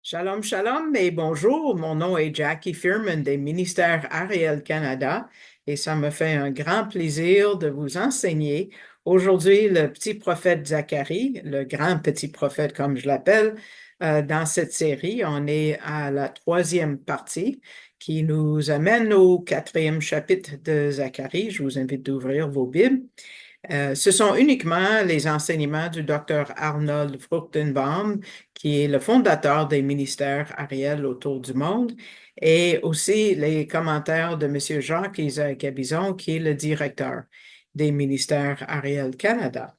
Shalom, shalom et bonjour. Mon nom est Jackie Firman des ministères Ariel Canada et ça me fait un grand plaisir de vous enseigner aujourd'hui le petit prophète Zacharie, le grand petit prophète comme je l'appelle. Dans cette série, on est à la troisième partie qui nous amène au quatrième chapitre de Zacharie. Je vous invite d'ouvrir vos Bibles. Ce sont uniquement les enseignements du docteur Arnold Fruchtenbaum, qui est le fondateur des ministères Ariel autour du monde, et aussi les commentaires de M. Jacques-Isaac Gabizon, qui est le directeur des ministères Ariel Canada.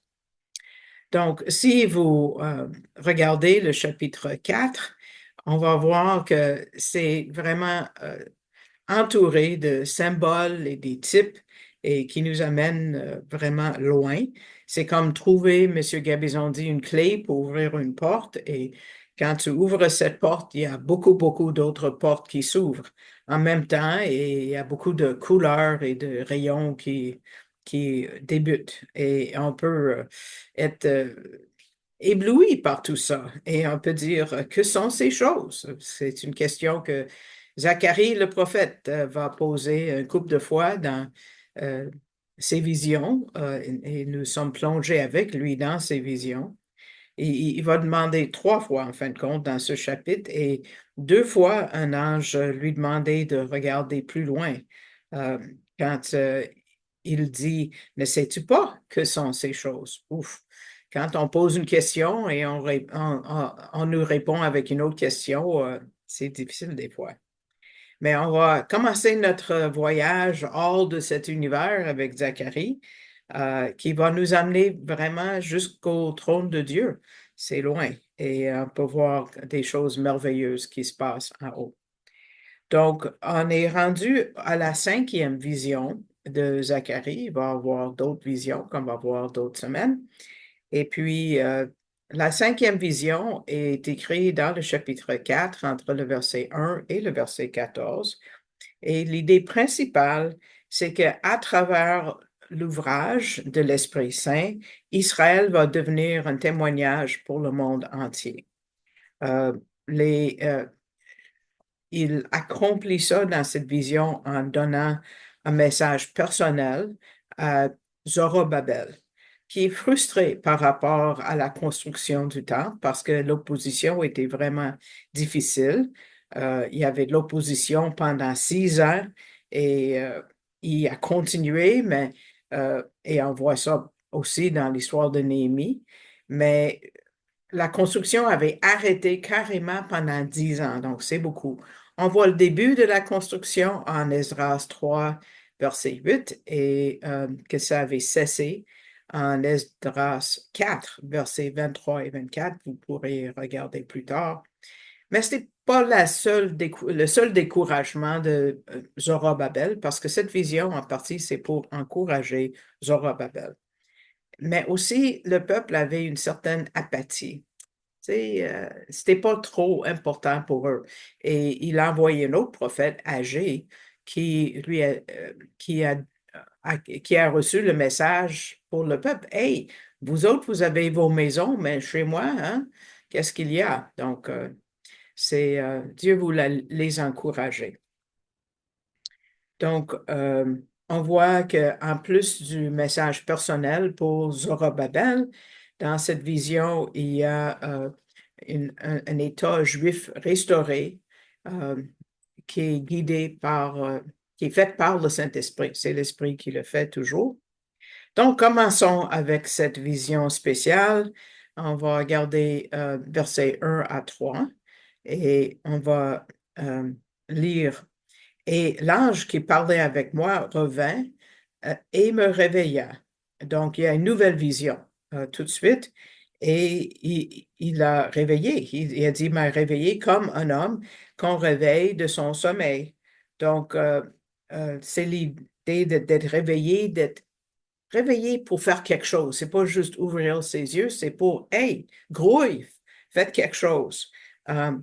Donc, si vous regardez le chapitre 4, on va voir que c'est vraiment entouré de symboles et des types et qui nous amènent vraiment loin. C'est comme trouver, M. Gabizon dit, une clé pour ouvrir une porte et quand tu ouvres cette porte, il y a beaucoup, beaucoup d'autres portes qui s'ouvrent en même temps et il y a beaucoup de couleurs et de rayons qui débutent et on peut être ébloui par tout ça et on peut dire que sont ces choses? C'est une question que Zacharie, le prophète, va poser un couple de fois dans euh, ses visions et nous sommes plongés avec lui dans ses visions. Et il va demander trois fois, en fin de compte, dans ce chapitre, et deux fois, un ange lui demandait de regarder plus loin. Euh, quand il dit, ne sais-tu pas que sont ces choses? Ouf. Quand on pose une question et on nous répond avec une autre question, c'est difficile des fois. Mais on va commencer notre voyage hors de cet univers avec Zacharie, qui va nous amener vraiment jusqu'au trône de Dieu. C'est loin et on peut voir des choses merveilleuses qui se passent en haut. Donc, on est rendu à la cinquième vision de Zacharie. Il va y avoir d'autres visions, comme on va voir d'autres semaines. Et puis, la cinquième vision est écrite dans le chapitre 4, entre le verset 1 et le verset 14. Et l'idée principale, c'est qu'à travers l'ouvrage de l'Esprit Saint, Israël va devenir un témoignage pour le monde entier. Euh, les, euh, il accomplit ça dans cette vision en donnant un message personnel à Zorobabel, qui est frustré par rapport à la construction du temple parce que l'opposition était vraiment difficile. Il y avait de l'opposition pendant 6 ans et il a continué, et on voit ça aussi dans l'histoire de Néhémie, mais la construction avait arrêté carrément pendant 10 ans, donc c'est beaucoup. On voit le début de la construction en Esdras 3, verset 8, et que ça avait cessé en Esdras 4, versets 23 et 24. Vous pourrez regarder plus tard. Mais ce n'est pas le seul découragement de Zorobabel, parce que cette vision, en partie, c'est pour encourager Zorobabel. Mais aussi, le peuple avait une certaine apathie. C'était pas trop important pour eux. Et il a envoyé un autre prophète âgé qui, lui, qui a reçu le message pour le peuple. Hey, vous autres, vous avez vos maisons, mais chez moi, hein, qu'est-ce qu'il y a? Donc, Dieu voulait les encourager. Donc, on voit qu'en plus du message personnel pour Zorobabel, dans cette vision, il y a un État juif restauré euh, qui est guidé qui est fait par le Saint-Esprit. C'est l'Esprit qui le fait toujours. Donc, commençons avec cette vision spéciale. On va regarder versets 1 à 3 et on va lire et l'ange qui parlait avec moi revint et me réveilla. Donc, il y a une nouvelle vision tout de suite. Et il a réveillé. Il a dit, il m'a réveillé comme un homme qu'on réveille de son sommeil. Donc, c'est l'idée d'être réveillé, d'être réveillé pour faire quelque chose. C'est pas juste ouvrir ses yeux, c'est pour, hey, grouille, faites quelque chose,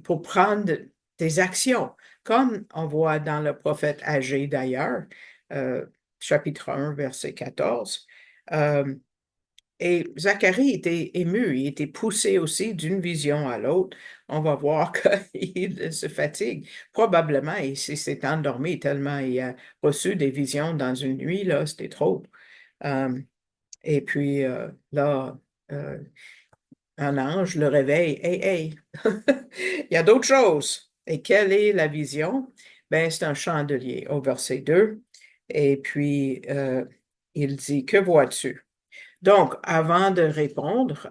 pour prendre des actions, comme on voit dans le prophète Agé d'ailleurs, chapitre 1, verset 14. Euh, Et Zacharie était ému, il était poussé aussi d'une vision à l'autre. On va voir qu'il se fatigue. Probablement, il s'est endormi tellement il a reçu des visions dans une nuit, là, c'était trop. Euh, et puis là, euh, un ange le réveille. Hey, hey, il y a d'autres choses. Et quelle est la vision? Ben, c'est un chandelier au verset 2. Et puis, il dit, que vois-tu? Donc, avant de répondre,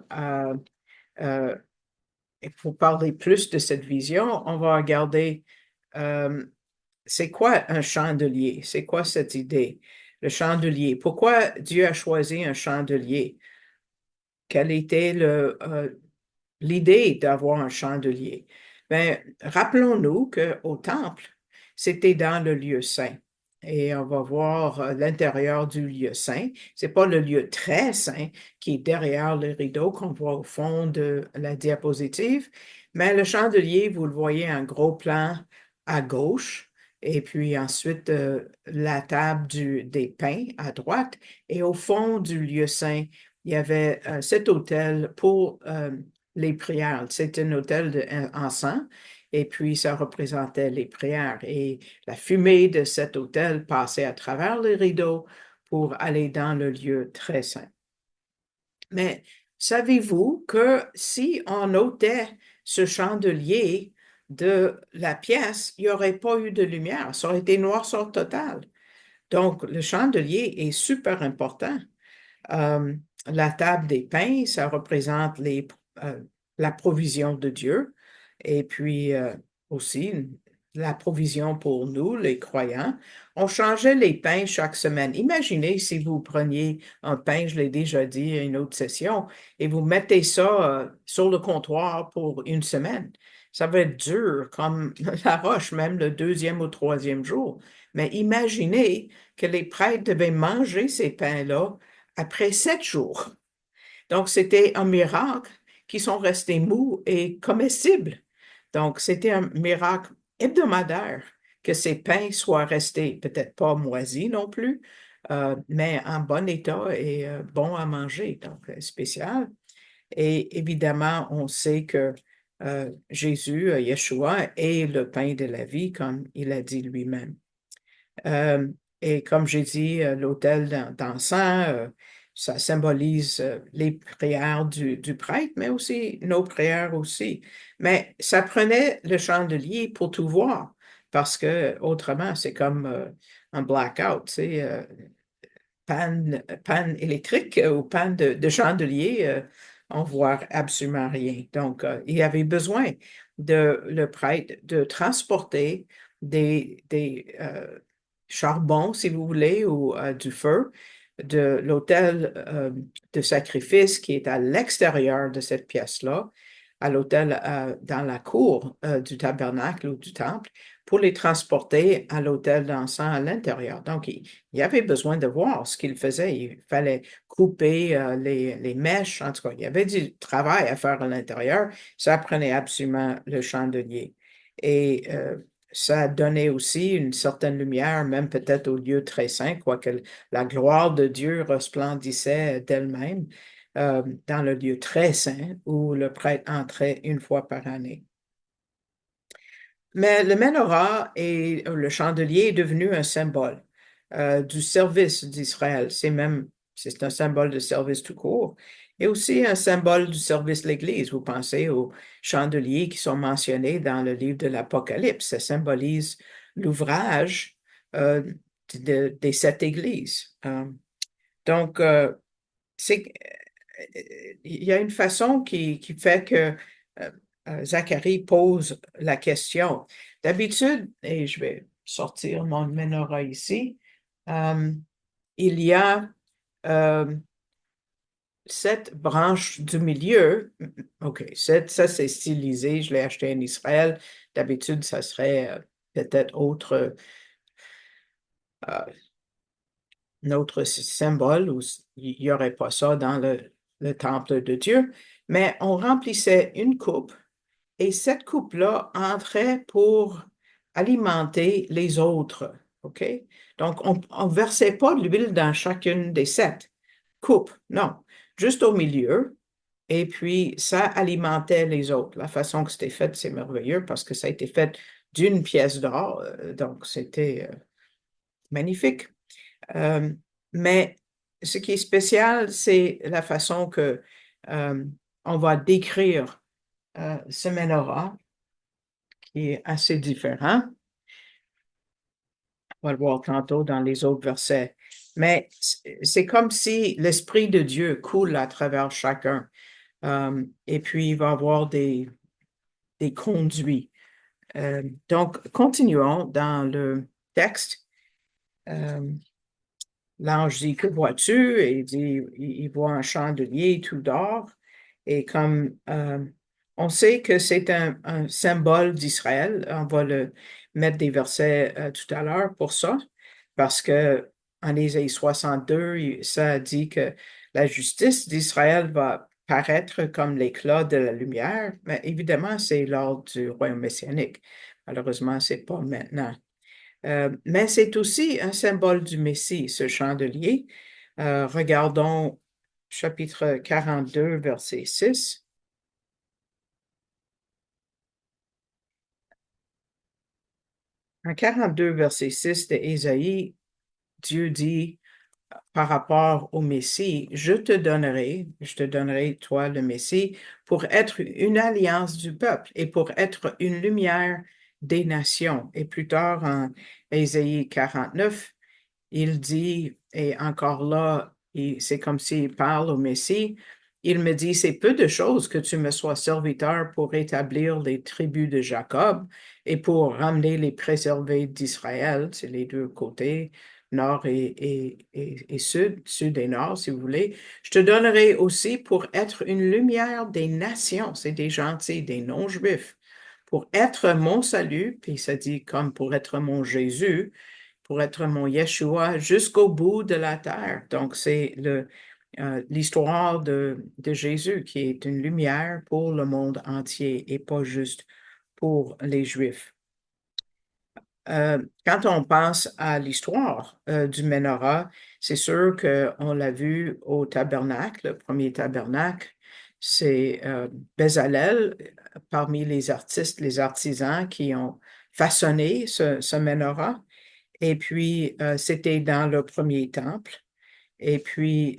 euh, pour parler plus de cette vision, on va regarder euh, c'est quoi un chandelier? C'est quoi cette idée? Le chandelier. Pourquoi Dieu a choisi un chandelier? Quelle était l'idée d'avoir un chandelier? Ben, rappelons-nous qu'au temple, c'était dans le lieu saint. Et on va voir l'intérieur du lieu saint. C'est pas le lieu très saint qui est derrière le rideau qu'on voit au fond de la diapositive, mais le chandelier, vous le voyez en gros plan à gauche, et puis ensuite la table des pains à droite, et au fond du lieu saint, il y avait cet autel pour les prières. C'est un autel d'encens et puis ça représentait les prières. Et la fumée de cet autel passait à travers les rideaux pour aller dans le lieu très saint. Mais savez-vous que si on ôtait ce chandelier de la pièce, il n'y aurait pas eu de lumière, ça aurait été noirceur total. Donc, le chandelier est super important. Euh, la table des pains, ça représente euh, la provision de Dieu et puis aussi la provision pour nous, les croyants. On changeait les pains chaque semaine. Imaginez si vous preniez un pain, je l'ai déjà dit à une autre session, et vous mettez ça sur le comptoir pour une semaine. Ça va être dur comme la roche, même le deuxième ou troisième jour. Mais imaginez que les prêtres devaient manger ces pains-là après 7 jours. Donc, c'était un miracle qui sont restés mous et comestibles. Donc, c'était un miracle hebdomadaire que ces pains soient restés, peut-être pas moisis non plus, mais en bon état et bons à manger. Donc, spécial. Et évidemment, on sait que Jésus, Yeshua, est le pain de la vie, comme il a dit lui-même. Euh, et comme j'ai dit, l'autel d'encens, ça symbolise les prières du prêtre, mais aussi nos prières aussi. Mais ça prenait le chandelier pour tout voir, parce que autrement, c'est comme un blackout, tu sais, panne électrique ou panne de chandelier, on voit absolument rien. Donc, il y avait besoin le prêtre de transporter des charbons, si vous voulez, ou du feu de l'autel de sacrifice qui est à l'extérieur de cette pièce-là, à l'autel dans la cour du tabernacle ou du temple, pour les transporter à l'autel d'encens à l'intérieur. Donc, il avait besoin de voir ce qu'il faisait. Il fallait couper les mèches. En tout cas, il y avait du travail à faire à l'intérieur. Ça prenait absolument le chandelier. Et ça donnait aussi une certaine lumière, même peut-être au lieu très saint, quoique la gloire de Dieu resplendissait d'elle-même dans le lieu très saint où le prêtre entrait une fois par année. Mais le menorah et le chandelier est devenu un symbole du service d'Israël. C'est un symbole de service tout court et aussi un symbole du service de l'Église. Vous pensez aux chandeliers qui sont mentionnés dans le livre de l'Apocalypse. Ça symbolise l'ouvrage euh, des sept églises. Donc, il y a une façon qui fait que euh, Zacharie pose la question. D'habitude, et je vais sortir mon menorah ici, euh, il y a euh, 7 branches du milieu. OK, ça c'est stylisé, je l'ai acheté en Israël. D'habitude, ça serait peut-être euh, un autre symbole où il n'y aurait pas ça dans le temple de Dieu. Mais on remplissait une coupe et cette coupe-là entrait pour alimenter les autres. OK? Donc, on ne versait pas de l'huile dans chacune des 7. coupe, non, juste au milieu. Et puis, ça alimentait les autres. La façon que c'était fait, c'est merveilleux parce que ça a été fait d'une pièce d'or. Donc, c'était magnifique. Euh, mais ce qui est spécial, c'est la façon que on va décrire ce menorah, qui est assez différent. On va le voir tantôt dans les autres versets. Mais c'est comme si l'Esprit de Dieu coule à travers chacun. Et puis, il va y avoir des conduits. Donc, continuons dans le texte. L'ange dit, que vois-tu? Et il dit, il voit un chandelier tout d'or. Et comme on sait que c'est un symbole d'Israël, on va le mettre des versets tout à l'heure pour ça, parce que en Ésaïe 62, ça dit que la justice d'Israël va paraître comme l'éclat de la lumière, mais évidemment, c'est lors du royaume messianique. Malheureusement, c'est pas maintenant. Mais c'est aussi un symbole du Messie, ce chandelier. Regardons chapitre 42, verset 6. En 42, verset 6 de Ésaïe, Dieu dit par rapport au Messie, je te donnerai, toi, le Messie, pour être une alliance du peuple et pour être une lumière des nations. Et plus tard, en Ésaïe 49, il dit, et encore là, c'est comme s'il parle au Messie, il me dit, c'est peu de choses que tu me sois serviteur pour établir les tribus de Jacob et pour ramener les préservés d'Israël, c'est les deux côtés, nord et sud, sud et nord, si vous voulez. Je te donnerai aussi pour être une lumière des nations, c'est des gentils, des non-juifs, pour être mon salut, puis ça dit comme pour être mon Jésus, pour être mon Yeshua jusqu'au bout de la terre. Donc, c'est l'histoire de Jésus qui est une lumière pour le monde entier et pas juste pour les Juifs. Quand on pense à l'histoire du Menorah, c'est sûr qu'on l'a vu au tabernacle, le premier tabernacle. C'est Bezalel, parmi les artistes, les artisans qui ont façonné ce Menorah. Et puis, c'était dans le premier temple. Et puis,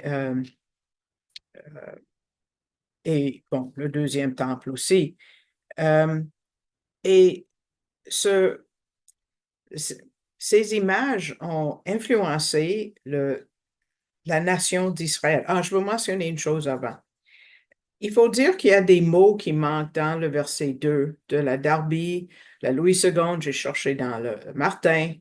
et bon, le deuxième temple aussi. Euh, et ce, ces images ont influencé la nation d'Israël. Ah, je veux mentionner une chose avant. Il faut dire qu'il y a des mots qui manquent dans le verset 2 de la Darby, la Louis II, j'ai cherché dans le Martin,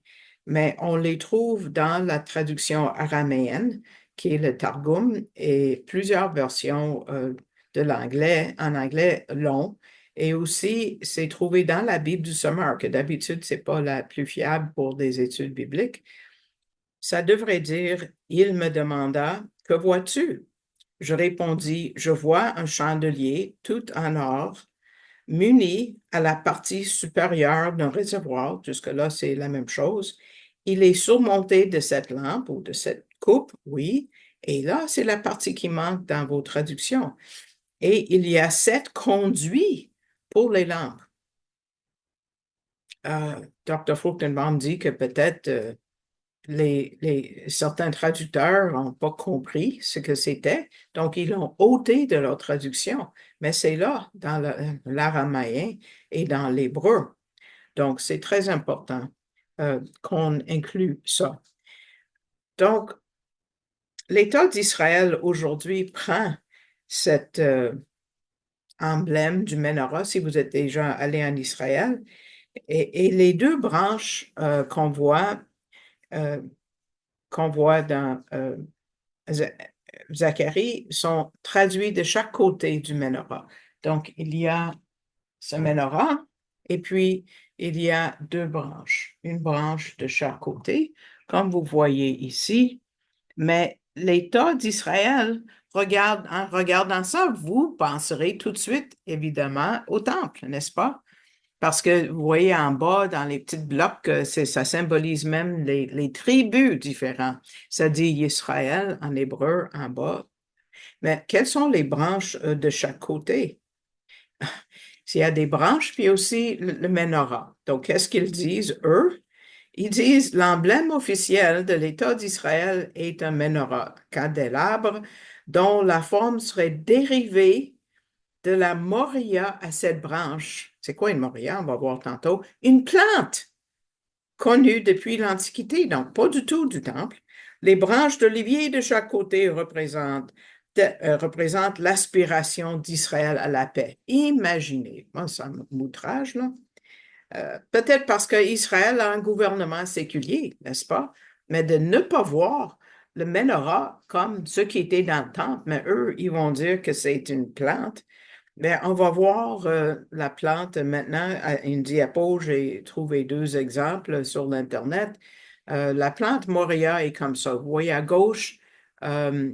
mais on les trouve dans la traduction araméenne, qui est le Targum, et plusieurs versions de l'anglais, en anglais long. Et aussi, c'est trouvé dans la Bible du Sommaire, que d'habitude, c'est pas la plus fiable pour des études bibliques. Ça devrait dire, il me demanda, que vois-tu? Je répondis, je vois un chandelier tout en or, muni à la partie supérieure d'un réservoir. Jusque-là, c'est la même chose. Il est surmonté de cette lampe ou de cette coupe, oui. Et là, c'est la partie qui manque dans vos traductions. Et il y a 7 conduits pour les lampes. Dr. Fruchtenbaum dit que peut-être certains traducteurs n'ont pas compris ce que c'était, donc ils l'ont ôté de leur traduction, mais c'est là, dans l'araméen et dans l'hébreu. Donc, c'est très important qu'on inclue ça. Donc, l'État d'Israël aujourd'hui prend cet emblème du menorah, si vous êtes déjà allé en Israël, et les deux branches euh, qu'on voit dans Zacharie sont traduits de chaque côté du menorah. Donc, il y a ce menorah et puis il y a deux branches, une branche de chaque côté, comme vous voyez ici. Mais l'État d'Israël, en regardant ça, vous penserez tout de suite, évidemment, au temple, n'est-ce pas? Parce que vous voyez en bas, dans les petits blocs, ça symbolise même les tribus différentes. Ça dit Israël en hébreu en bas. Mais quelles sont les branches de chaque côté? S'il y a des branches, puis aussi le menorah. Donc, qu'est-ce qu'ils disent, eux? Ils disent l'emblème officiel de l'État d'Israël est un menorah, candélabre, dont la forme serait dérivée de la moria à cette branche. C'est quoi une moria? On va voir tantôt. Une plante connue depuis l'Antiquité, donc pas du tout du temple. Les branches d'olivier de chaque côté représentent l'aspiration d'Israël à la paix. Imaginez, moi, ça m'outrage, là. Peut-être parce qu'Israël a un gouvernement séculier, n'est-ce pas? Mais de ne pas voir le menorah comme ceux qui étaient dans le temple, mais eux, ils vont dire que c'est une plante. Bien, on va voir la plante maintenant à une diapo. J'ai trouvé deux exemples sur l'Internet. La plante Moria est comme ça. Vous voyez à gauche, euh,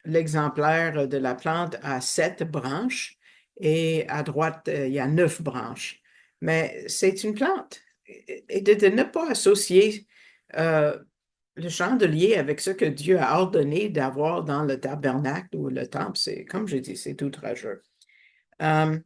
l'exemplaire de la plante a 7 branches et à droite, il y a 9 branches. Mais c'est une plante. Et de ne pas associer euh, le chandelier avec ce que Dieu a ordonné d'avoir dans le tabernacle ou le temple, c'est, comme je dis, c'est outrageux. Euh,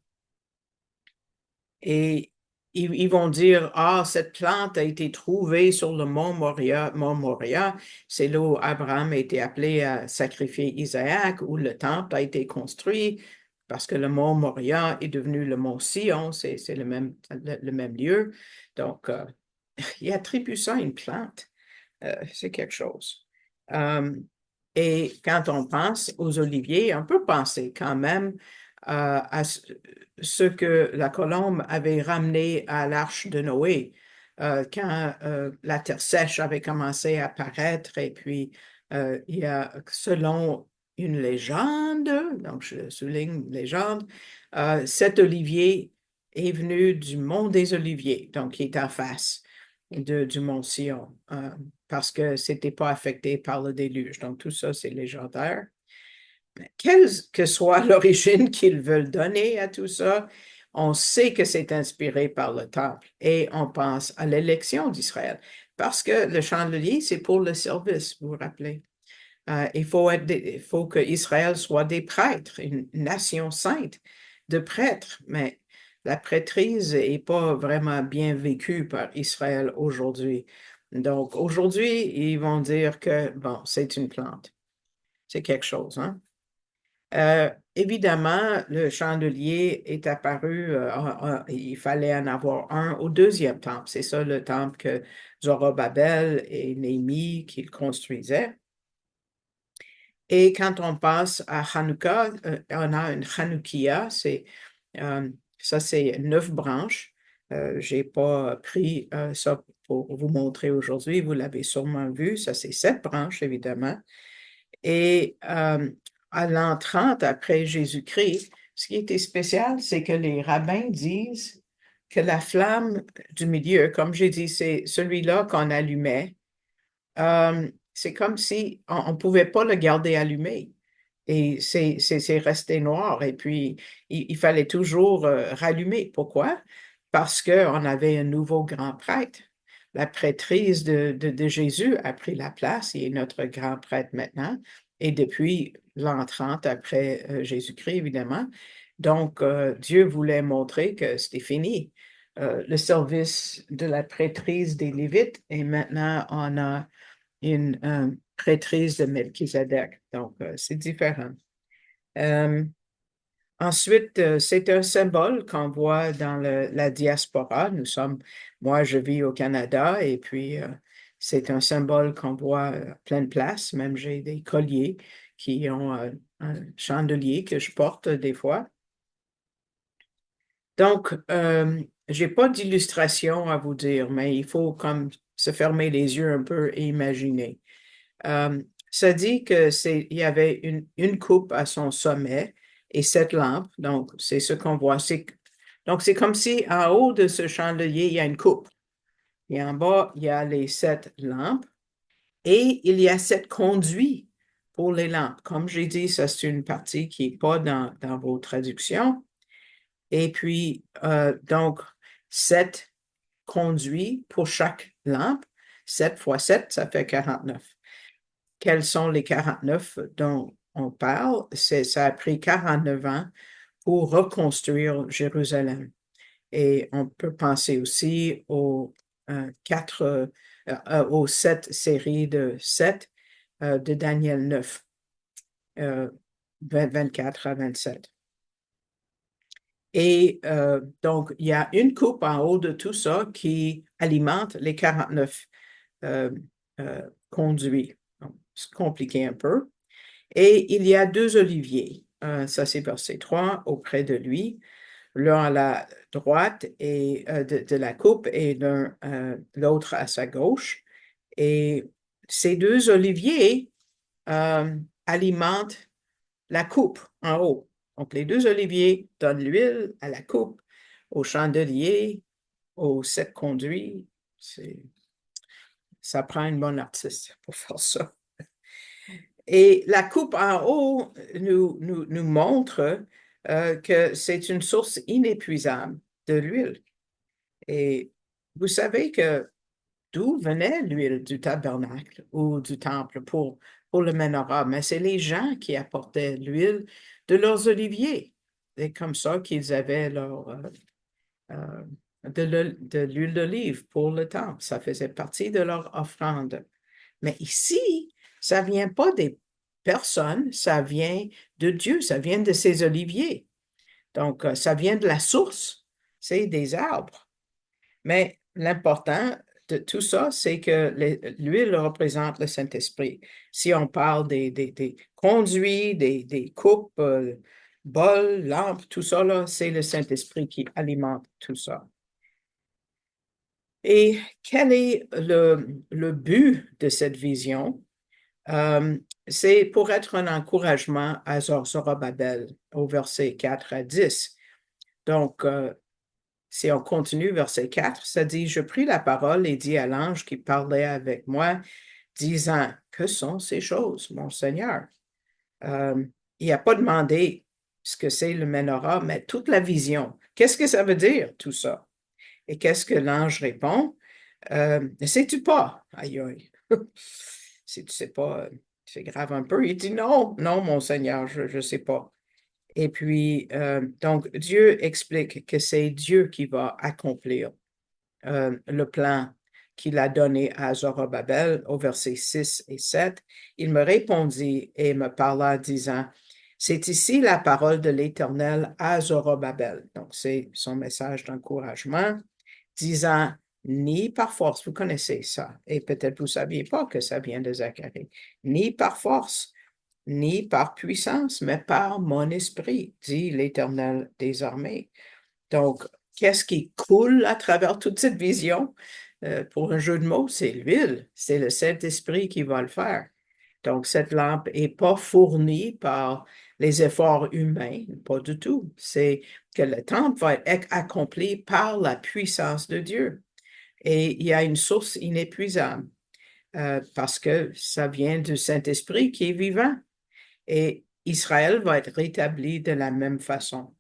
et ils vont dire, ah, cette plante a été trouvée sur le mont Moria. Mont Moria, c'est là où Abraham a été appelé à sacrifier Isaac, où le temple a été construit, parce que le mont Moria est devenu le mont Sion, c'est le même lieu. Donc, il attribue ça à une plante. C'est quelque chose. Euh, et quand on pense aux oliviers, on peut penser quand même à ce que la colombe avait ramené à l'arche de Noé quand la terre sèche avait commencé à apparaître. Et puis, il y a, selon une légende, donc je souligne légende, cet olivier est venu du mont des Oliviers, donc qui est en face du mont Sion, parce que c'était pas affecté par le déluge. Donc, tout ça, c'est légendaire. Quelle que soit l'origine qu'ils veulent donner à tout ça, on sait que c'est inspiré par le temple et on pense à l'élection d'Israël parce que le chandelier, c'est pour le service, vous vous rappelez. Il faut que Israël soit des prêtres, une nation sainte de prêtres, mais la prêtrise n'est pas vraiment bien vécue par Israël aujourd'hui. Donc, aujourd'hui, ils vont dire que, bon, c'est une plante. C'est quelque chose, hein? Évidemment, le chandelier est apparu, il fallait en avoir un au deuxième temple. C'est ça le temple que Zorobabel et Néhémie qu'ils construisaient. Et quand on passe à Hanouka, on a une Hanoukia, ça c'est 9 branches. Je n'ai pas pris ça pour vous montrer aujourd'hui, vous l'avez sûrement vu, ça c'est 7 branches évidemment. Et à l'an 30 après Jésus-Christ, ce qui était spécial, c'est que les rabbins disent que la flamme du milieu, comme j'ai dit, c'est celui-là qu'on allumait. C'est comme si on ne pouvait pas le garder allumé. Et c'est resté noir. Et puis, il fallait toujours rallumer. Pourquoi? Parce qu'on avait un nouveau grand prêtre. La prêtrise de Jésus a pris la place. Il est notre grand prêtre maintenant. Et depuis l'an 30 après Jésus-Christ, évidemment. Donc, Dieu voulait montrer que c'était fini. Le service de la prêtrise des Lévites. Et maintenant, on a une prêtrise de Melchizedek. Donc, c'est différent. Euh, Ensuite, c'est un symbole qu'on voit dans la diaspora. Moi, je vis au Canada et puis c'est un symbole qu'on voit à plein de places. Même j'ai des colliers qui ont un chandelier que je porte des fois. Donc, j'ai pas d'illustration à vous dire, mais il faut comme se fermer les yeux un peu et imaginer. Ça dit il y avait une coupe à son sommet et 7 lampes. Donc, c'est ce qu'on voit. Donc, c'est comme si en haut de ce chandelier, il y a une coupe. Et en bas, il y a les 7 lampes. Et il y a 7 conduits pour les lampes. Comme j'ai dit, ça, c'est une partie qui n'est pas dans vos traductions. Et puis, donc, 7 conduits pour chaque lampe. 7 fois 7, ça fait 49. Quels sont les 49 dont on parle? Ça a pris 49 ans pour reconstruire Jérusalem. Et on peut penser aussi aux 7 séries de 7 de Daniel 9, 24 à 27. Et donc, il y a une coupe en haut de tout ça qui alimente les 49 conduits. C'est compliqué un peu. Et il y a 2 oliviers. Ça, c'est verset 3, auprès de lui, l'un à la droite et, de la coupe et l'autre à sa gauche. Et ces 2 oliviers alimentent la coupe en haut. Donc, les 2 oliviers donnent l'huile à la coupe, au chandelier, aux 7 conduits. Ça prend une bonne artiste pour faire ça. Et la coupe en haut nous montre que c'est une source inépuisable de l'huile. Et vous savez que d'où venait l'huile du tabernacle ou du temple pour le menorah, mais c'est les gens qui apportaient l'huile de leurs oliviers. C'est comme ça qu'ils avaient de l'huile d'olive pour le temple. Ça faisait partie de leur offrande. Mais ici, ça ne vient pas des personnes, ça vient de Dieu, ça vient de ses oliviers. Donc, ça vient de la source, c'est des arbres. Mais l'important de tout ça, c'est que l'huile représente le Saint-Esprit. Si on parle des conduits, des coupes, bols, lampes, tout ça, là, c'est le Saint-Esprit qui alimente tout ça. Et quel est le but de cette vision? C'est pour être un encouragement à Zorobabel, au verset 4 à 10. Donc, si on continue, verset 4, ça dit, « Je pris la parole et dis à l'ange qui parlait avec moi, disant, que sont ces choses, mon Seigneur? » Il n'a pas demandé ce que c'est le menorah, mais toute la vision. Qu'est-ce que ça veut dire, tout ça? Et qu'est-ce que l'ange répond? Ne sais-tu pas? Aïe, aïe. Si tu ne sais pas, c'est grave un peu. Il dit, non, non, mon Seigneur, je ne sais pas. Et puis, donc, Dieu explique que c'est Dieu qui va accomplir le plan qu'il a donné à Zorobabel au verset 6 et 7. Il me répondit et me parla disant, c'est ici la parole de l'Éternel à Zorobabel. Donc, c'est son message d'encouragement, disant, ni par force, vous connaissez ça, et peut-être vous ne saviez pas que ça vient de Zacharie, ni par force, ni par puissance, mais par mon esprit, dit l'Éternel des armées. Donc, qu'est-ce qui coule à travers toute cette vision? Pour un jeu de mots, c'est l'huile, c'est le Saint-Esprit qui va le faire. Donc, cette lampe n'est pas fournie par les efforts humains, pas du tout. C'est que le temple va être accompli par la puissance de Dieu. Et il y a une source inépuisable parce que ça vient du Saint-Esprit qui est vivant. Et Israël va être rétabli de la même façon.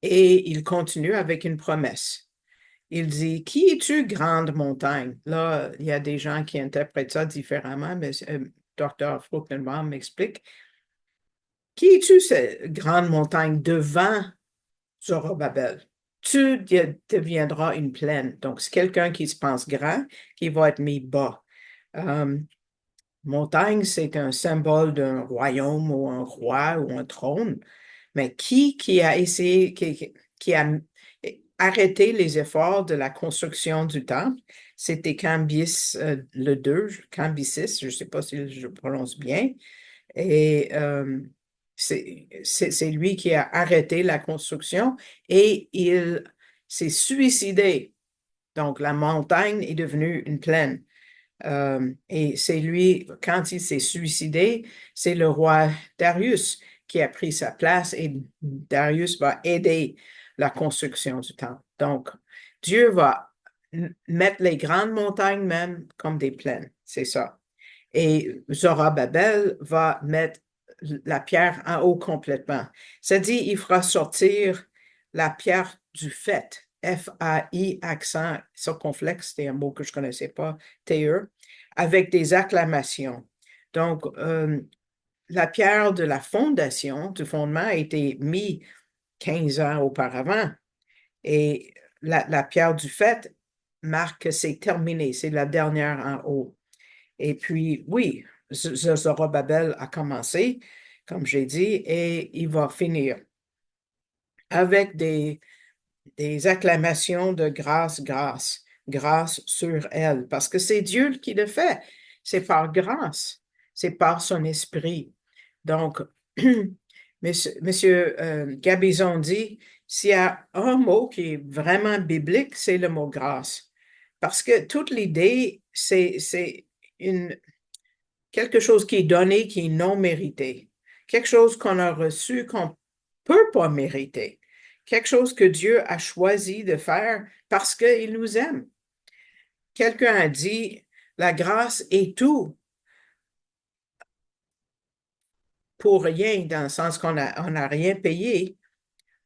Et il continue avec une promesse. Il dit, « Qui es-tu, grande montagne? » Là, il y a des gens qui interprètent ça différemment, mais Dr. Fruchtenbaum m'explique. « Qui es-tu, cette grande montagne devant Zorobabel? Tu deviendras une plaine. » Donc, c'est quelqu'un qui se pense grand, qui va être mis bas. Montagne, c'est un symbole d'un royaume ou un roi ou un trône. Mais qui a essayé, qui a arrêté les efforts de la construction du temple? C'était Cambyses le 2, Cambyses, je ne sais pas si je prononce bien. Et c'est lui qui a arrêté la construction et il s'est suicidé. Donc, la montagne est devenue une plaine. Et c'est lui, quand il s'est suicidé, c'est le roi Darius qui a pris sa place et Darius va aider la construction du temple. Donc, Dieu va mettre les grandes montagnes même comme des plaines, c'est ça. Et Zorobabel va mettre la pierre en haut complètement. Ça dit, il fera sortir la pierre du faîte. F-A-I, accent circonflexe, c'était un mot que je ne connaissais pas, T-E, avec des acclamations. Donc, la pierre de la fondation, du fondement, a été mise 15 ans auparavant. Et la pierre du fait marque que c'est terminé, c'est la dernière en haut. Et puis, oui, Zorobabel a commencé, comme j'ai dit, et il va finir avec des acclamations de grâce, grâce, grâce sur elle, parce que c'est Dieu qui le fait. C'est par grâce, c'est par son esprit. Donc, Monsieur Gabizon dit, s'il y a un mot qui est vraiment biblique, c'est le mot grâce. Parce que toute l'idée, c'est quelque chose qui est donné, qui est non mérité. Quelque chose qu'on a reçu qu'on ne peut pas mériter. Quelque chose que Dieu a choisi de faire parce qu'il nous aime. Quelqu'un a dit, la grâce est tout pour rien, dans le sens qu'on n'a rien payé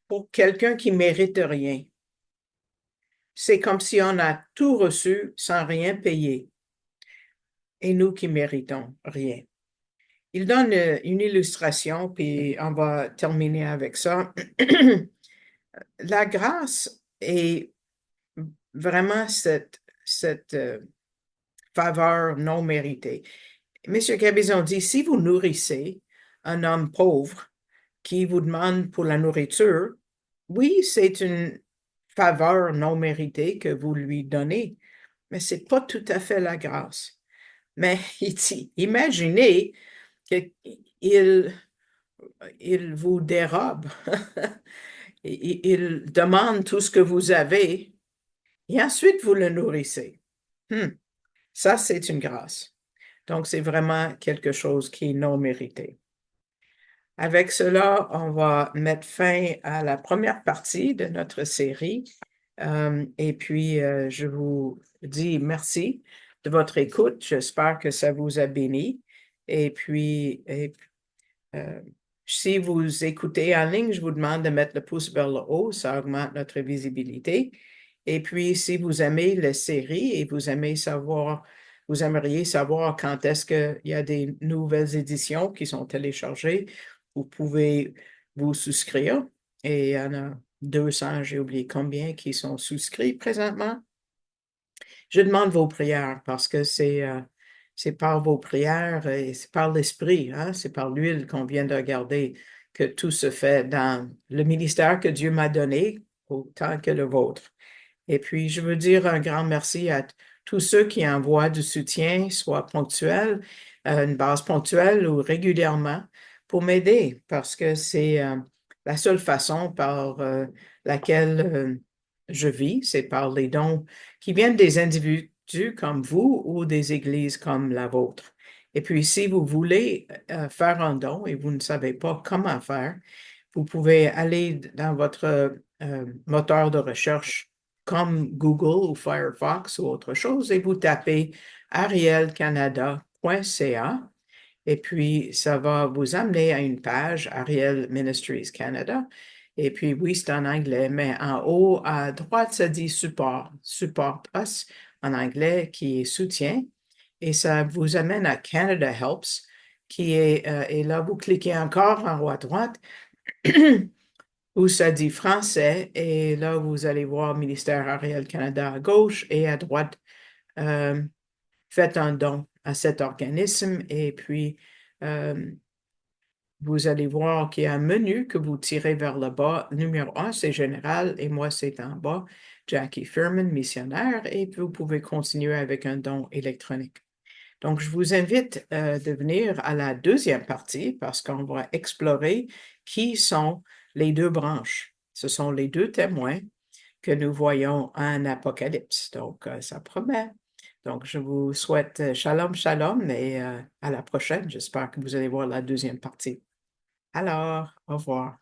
pour quelqu'un qui mérite rien. C'est comme si on a tout reçu sans rien payer. Et nous qui méritons rien. Il donne une illustration, puis on va terminer avec ça. La grâce est vraiment cette faveur non méritée. Monsieur Cabezon dit, si vous nourrissez un homme pauvre qui vous demande pour la nourriture, oui, c'est une faveur non méritée que vous lui donnez, mais ce n'est pas tout à fait la grâce. Mais il dit, imaginez qu'il vous dérobe, il demande tout ce que vous avez et ensuite vous le nourrissez. Ça, c'est une grâce. Donc, c'est vraiment quelque chose qui est non mérité. Avec cela, on va mettre fin à la première partie de notre série. Et puis, je vous dis merci de votre écoute. J'espère que ça vous a béni. Et puis, si vous écoutez en ligne, je vous demande de mettre le pouce vers le haut. Ça augmente notre visibilité. Et puis, si vous aimez la série et vous aimeriez savoir quand est-ce qu'il y a des nouvelles éditions qui sont téléchargées, vous pouvez vous souscrire. Et il y en a 200, j'ai oublié combien, qui sont souscrits présentement. Je demande vos prières parce que c'est par vos prières et c'est par l'esprit, hein, c'est par l'huile qu'on vient de regarder que tout se fait dans le ministère que Dieu m'a donné autant que le vôtre. Et puis, je veux dire un grand merci à tous ceux qui envoient du soutien, soit ponctuel, une base ponctuelle ou régulièrement, pour m'aider, parce que c'est la seule façon par laquelle je vis, c'est par les dons qui viennent des individus comme vous ou des églises comme la vôtre. Et puis, si vous voulez faire un don et vous ne savez pas comment faire, vous pouvez aller dans votre moteur de recherche comme Google ou Firefox ou autre chose et vous tapez arielcanada.ca et puis ça va vous amener à une page Ariel Ministries Canada. Et puis oui, c'est en anglais, mais en haut à droite, ça dit support, support us en anglais qui est soutien et ça vous amène à Canada Helps qui est, et là vous cliquez encore en haut à droite où ça dit français, et là, vous allez voir Ministère Ariel Canada à gauche et à droite, faites un don à cet organisme, et puis vous allez voir qu'il y a un menu que vous tirez vers le bas. Numéro 1, c'est général, et moi, c'est en bas. Jackie Furman, missionnaire, et puis vous pouvez continuer avec un don électronique. Donc, je vous invite de venir à la deuxième partie parce qu'on va explorer qui sont les deux branches. Ce sont les deux témoins que nous voyons en Apocalypse. Donc, ça promet. Donc, je vous souhaite shalom, shalom et à la prochaine. J'espère que vous allez voir la deuxième partie. Alors, au revoir.